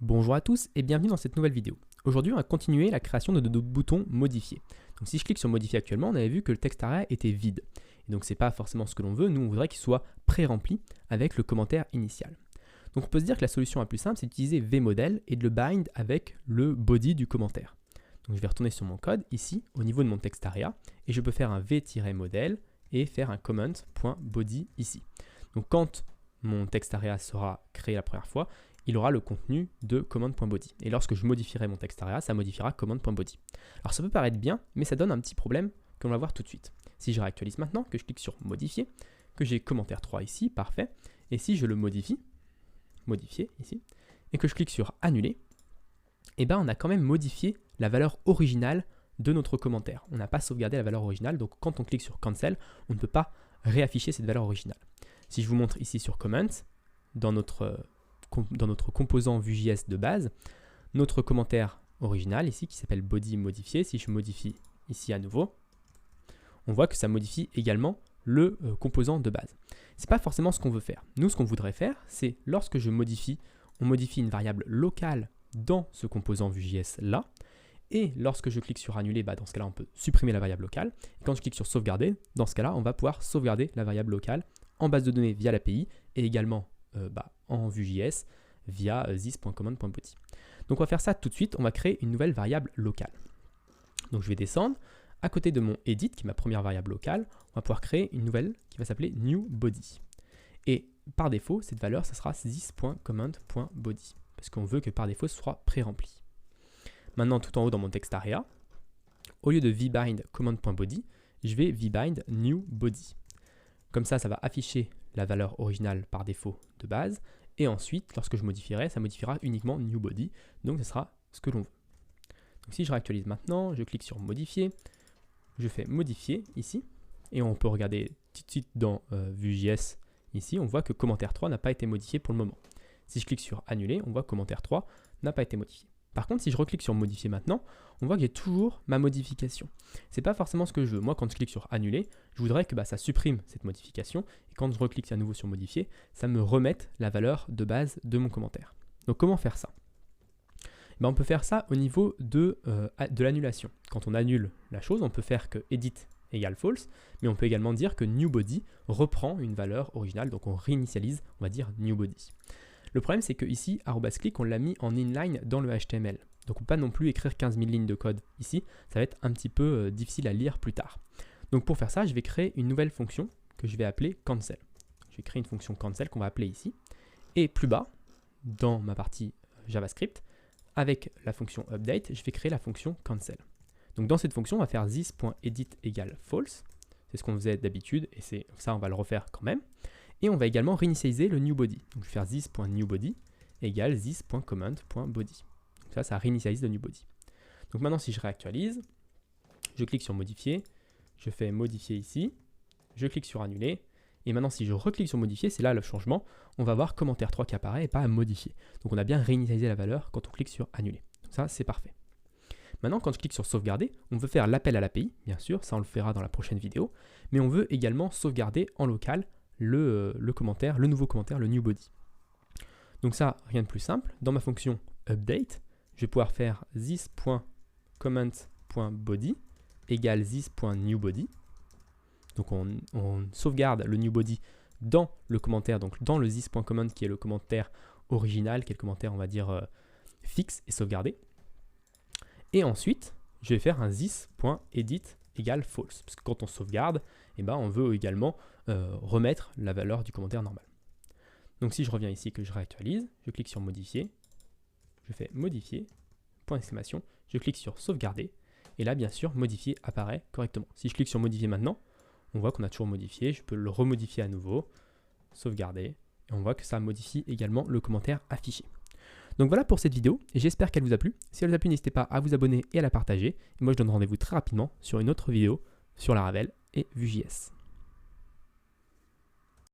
Bonjour à tous et bienvenue dans cette nouvelle vidéo. Aujourd'hui, on va continuer la création de nos boutons modifier. Donc si je clique sur modifier actuellement, on avait vu que le texte area était vide. Et donc c'est pas forcément ce que l'on veut, nous on voudrait qu'il soit pré-rempli avec le commentaire initial. Donc on peut se dire que la solution la plus simple, c'est d'utiliser vmodel et de le bind avec le body du commentaire. Donc je vais retourner sur mon code ici au niveau de mon texte area et je peux faire un v-model et faire un comment.body ici. Donc quand mon texte area sera créé la première fois, il aura le contenu de command.body. Et lorsque je modifierai mon texte area, ça modifiera command.body. Alors ça peut paraître bien, mais ça donne un petit problème qu'on va voir tout de suite. Si je réactualise maintenant, que je clique sur modifier, que j'ai commentaire 3 ici, parfait, et si je le modifie, modifier ici, et que je clique sur annuler, eh ben on a quand même modifié la valeur originale de notre commentaire. On n'a pas sauvegardé la valeur originale, donc quand on clique sur cancel, on ne peut pas réafficher cette valeur originale. Si je vous montre ici sur comment, dans notre composant Vue.js de base, notre commentaire original ici qui s'appelle body modifié, si je modifie ici à nouveau, on voit que ça modifie également le composant de base. Ce n'est pas forcément ce qu'on veut faire. Nous, ce qu'on voudrait faire, c'est lorsque je modifie, on modifie une variable locale dans ce composant Vue.js là, et lorsque je clique sur annuler, dans ce cas-là, on peut supprimer la variable locale. Et quand je clique sur sauvegarder, dans ce cas-là, on va pouvoir sauvegarder la variable locale en base de données via l'API et également en Vue.js via this.command.body. Donc on va faire ça tout de suite, on va créer une nouvelle variable locale. Donc je vais descendre, à côté de mon edit, qui est ma première variable locale, on va pouvoir créer une nouvelle qui va s'appeler newBody. Et par défaut, cette valeur, ça sera this.command.body, parce qu'on veut que par défaut, ce soit pré-rempli. Maintenant, tout en haut dans mon texte area, au lieu de vbind command.body, je vais vbind newBody. Comme ça va afficher la valeur originale par défaut de base, et ensuite, lorsque je modifierai, ça modifiera uniquement newBody, donc ce sera ce que l'on veut. Donc si je réactualise maintenant, je clique sur modifier, je fais modifier ici, et on peut regarder tout de suite dans Vue.js ici, on voit que commentaire 3 n'a pas été modifié pour le moment. Si je clique sur annuler, on voit que commentaire 3 n'a pas été modifié. Par contre, si je reclique sur modifier maintenant, on voit que j'ai toujours ma modification. C'est pas forcément ce que je veux. Moi, quand je clique sur annuler, je voudrais que ça supprime cette modification. Et quand je reclique à nouveau sur modifier, ça me remette la valeur de base de mon commentaire. Donc comment faire ça? On peut faire ça au niveau de l'annulation. Quand on annule la chose, on peut faire que edit égale false, mais on peut également dire que newBody reprend une valeur originale, donc on réinitialise, on va dire newBody. Le problème, c'est que ici, @click, on l'a mis en inline dans le HTML. Donc on ne peut pas non plus écrire 15 000 lignes de code ici, ça va être un petit peu difficile à lire plus tard. Donc pour faire ça, je vais créer une nouvelle fonction que je vais appeler cancel. Je vais créer une fonction cancel qu'on va appeler ici. Et plus bas, dans ma partie JavaScript, avec la fonction update, je vais créer la fonction cancel. Donc dans cette fonction, on va faire this.edit égale false. C'est ce qu'on faisait d'habitude et c'est ça, on va le refaire quand même. Et on va également réinitialiser le newBody. Donc je vais faire this.newBody égale this.command.body. Donc ça réinitialise le newBody. Donc maintenant, si je réactualise, je clique sur modifier, je fais modifier ici, je clique sur annuler, et maintenant si je reclique sur modifier, c'est là le changement, on va voir commentaire 3 qui apparaît et pas à modifier. Donc on a bien réinitialisé la valeur quand on clique sur annuler. Donc ça, c'est parfait. Maintenant, quand je clique sur sauvegarder, on veut faire l'appel à l'API, bien sûr, ça on le fera dans la prochaine vidéo, mais on veut également sauvegarder en local le nouveau commentaire, le newBody. Donc ça, rien de plus simple. Dans ma fonction update, je vais pouvoir faire this.comment.body égale this.newBody. Donc on sauvegarde le newBody dans le commentaire, donc dans le this.comment qui est le commentaire original, qui est le commentaire, on va dire, fixe et sauvegardé. Et ensuite, je vais faire un this.edit égale false. Parce que quand on sauvegarde, on veut également remettre la valeur du commentaire normal. Donc si je reviens ici, que je réactualise, je clique sur modifier, je fais modifier, point d'exclamation, je clique sur sauvegarder, et là bien sûr modifier apparaît correctement. Si je clique sur modifier maintenant, on voit qu'on a toujours modifié, je peux le remodifier à nouveau, sauvegarder, et on voit que ça modifie également le commentaire affiché. Donc voilà pour cette vidéo, et j'espère qu'elle vous a plu. Si elle vous a plu, n'hésitez pas à vous abonner et à la partager. Et moi je donne rendez-vous très rapidement sur une autre vidéo sur Laravel et Vue.js.